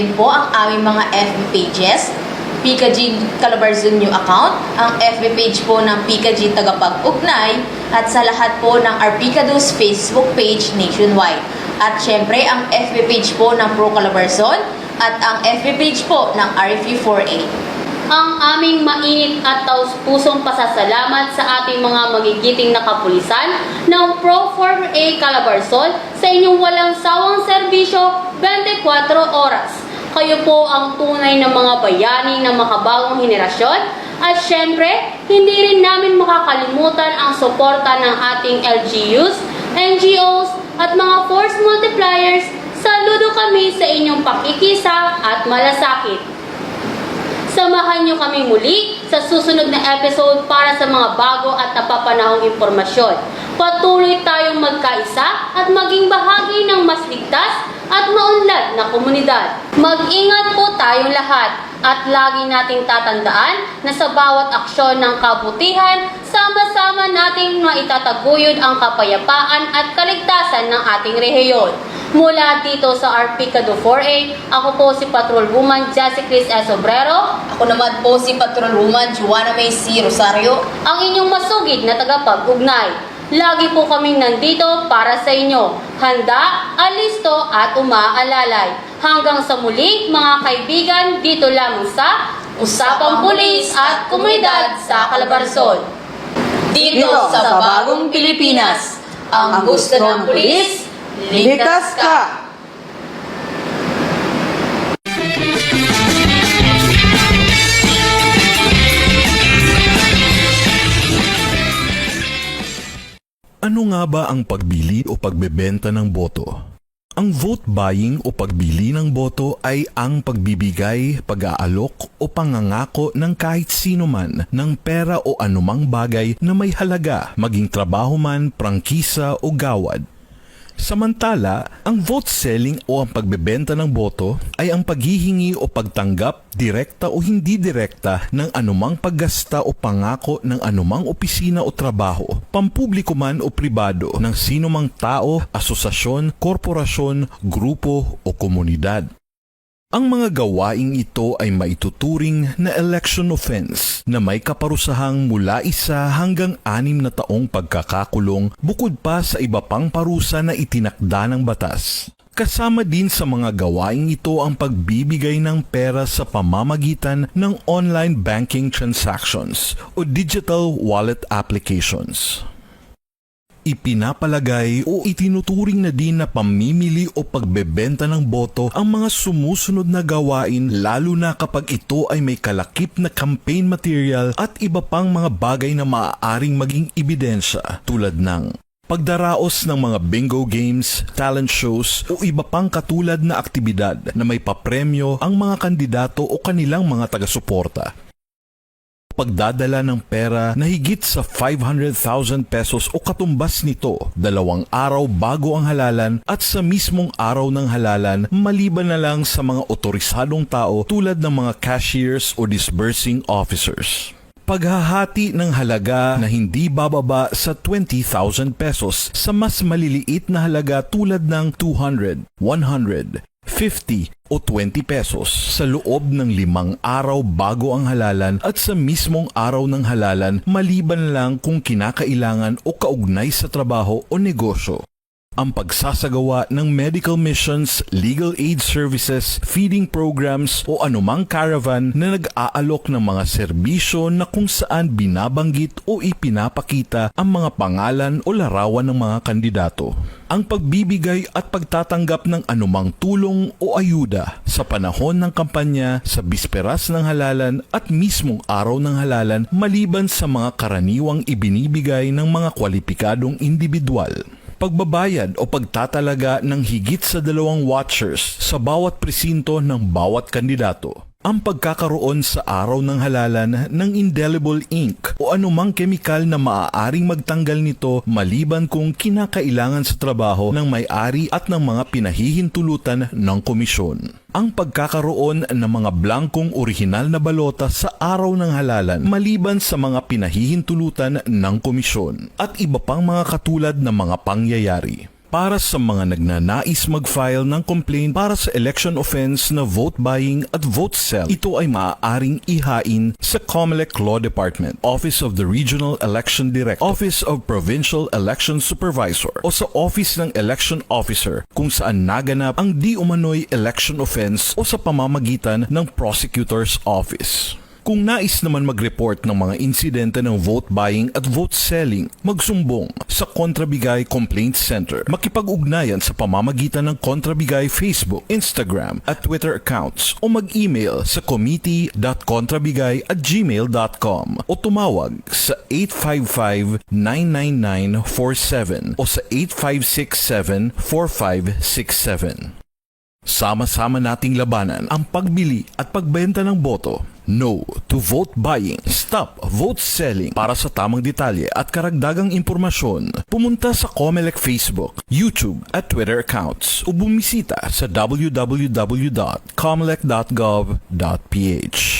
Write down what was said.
Yun po ang aming mga FB pages, PKG Calabarzon New Account, ang FB page po ng PKG Tagapag-Ugnay, at sa lahat po ng Arpicados Facebook page nationwide. At syempre ang FB page po ng Pro Calabarzon at ang FB page po ng RFU4A. Ang aming mainit at taus-pusong pasasalamat sa ating mga magigiting na kapulisan ng Pro 4A Calabarzon sa inyong walang sawang serbisyo 24 oras. Kayo po ang tunay na mga bayani ng makabagong henerasyon at syempre, hindi rin namin makakalimutan ang suporta ng ating LGUs, NGOs at mga force multipliers. Saludo kami sa inyong pakikisa at malasakit. Samahan niyo kami muli sa susunod na episode para sa mga bago at napapanahong impormasyon. Patuloy tayong magkaisa at maging bahagi ng mas ligtas at maunlad na komunidad. Mag-ingat po tayong lahat at lagi nating tatandaan na sa bawat aksyon ng kabutihan, sama-sama nating maitataguyod ang kapayapaan at kaligtasan ng ating rehiyon. Mula dito sa Arpicado 4A, ako po si Patrol Woman Jessie Cris S. Obrero. Ako naman po si Patrol Woman Juana May C. Rosario. Ang inyong masugid na tagapag-ugnay. Lagi po kaming nandito para sa inyo. Handa, alisto at umaalalay. Hanggang sa muli mga kaibigan, dito lamang sa Usapang Pulis at Komunidad sa Calabarzon. Dito sa Bagong Pilipinas, ang gusto ng pulis, ligtas ka! Ano nga ba ang pagbili o pagbebenta ng boto? Ang vote buying o pagbili ng boto ay ang pagbibigay, pag-aalok o pangangako ng kahit sino man ng pera o anumang bagay na may halaga, maging trabaho man, prangkisa o gawad. Samantala, ang vote selling o ang pagbebenta ng boto ay ang paghihingi o pagtanggap, direkta o hindi direkta, ng anumang paggasta o pangako ng anumang opisina o trabaho, pampubliko man o pribado, ng sinumang tao, asosasyon, korporasyon, grupo o komunidad. Ang mga gawaing ito ay maituturing na election offense na may kaparusahang mula 1 hanggang 6 na taong pagkakakulong bukod pa sa iba pang parusa na itinakda ng batas. Kasama din sa mga gawaing ito ang pagbibigay ng pera sa pamamagitan ng online banking transactions o digital wallet applications. Ipinapalagay o itinuturing na din na pamimili o pagbebenta ng boto ang mga sumusunod na gawain, lalo na kapag ito ay may kalakip na campaign material at iba pang mga bagay na maaaring maging ebidensya, tulad ng pagdaraos ng mga bingo games, talent shows o iba pang katulad na aktibidad na may papremyo ang mga kandidato o kanilang mga taga-suporta. Pagdadala ng pera na higit sa 500,000 pesos o katumbas nito 2 araw bago ang halalan at sa mismong araw ng halalan, maliban na lang sa mga otorisadong tao tulad ng mga cashiers o disbursing officers. Paghahati ng halaga na hindi bababa sa 20,000 pesos sa mas maliliit na halaga tulad ng 200, 100, 50 o 20 pesos sa loob ng 5 araw bago ang halalan at sa mismong araw ng halalan, maliban lang kung kinakailangan o kaugnay sa trabaho o negosyo. Ang pagsasagawa ng medical missions, legal aid services, feeding programs o anumang caravan na nag-aalok ng mga serbisyo na kung saan binabanggit o ipinapakita ang mga pangalan o larawan ng mga kandidato. Ang pagbibigay at pagtatanggap ng anumang tulong o ayuda sa panahon ng kampanya, sa bisperas ng halalan at mismong araw ng halalan, maliban sa mga karaniwang ibinibigay ng mga kwalipikadong individual. Pagbabayad o pagtatalaga ng higit sa 2 watchers sa bawat presinto ng bawat kandidato. Ang pagkakaroon sa araw ng halalan ng indelible ink o anumang kemikal na maaaring magtanggal nito maliban kung kinakailangan sa trabaho ng may-ari at ng mga pinahihintulutan ng komisyon. Ang pagkakaroon ng mga blankong orihinal na balota sa araw ng halalan maliban sa mga pinahihintulutan ng komisyon at iba pang mga katulad ng mga pangyayari. para sa mga nagnanais mag-file ng complaint para sa election offense na vote buying at vote sell. Ito ay maaaring ihain sa COMELEC Law Department, Office of the Regional Election Director, Office of Provincial Election Supervisor o sa Office ng Election Officer kung saan naganap ang di umano'y election offense o sa pamamagitan ng Prosecutor's Office. Kung nais naman mag-report ng mga insidente ng vote buying at vote selling, magsumbong sa Kontrabigay Complaint Center. Makipag-ugnayan sa pamamagitan ng Kontrabigay Facebook, Instagram at Twitter accounts o mag-email sa committee.kontrabigay@gmail.com o tumawag sa 855-99947 o sa 8567-4567. Sama-sama nating labanan ang pagbili at pagbenta ng boto. No to vote buying. Stop vote selling. Para sa tamang detalye at karagdagang impormasyon, pumunta sa COMELEC Facebook, YouTube at Twitter accounts o bumisita sa www.comelec.gov.ph.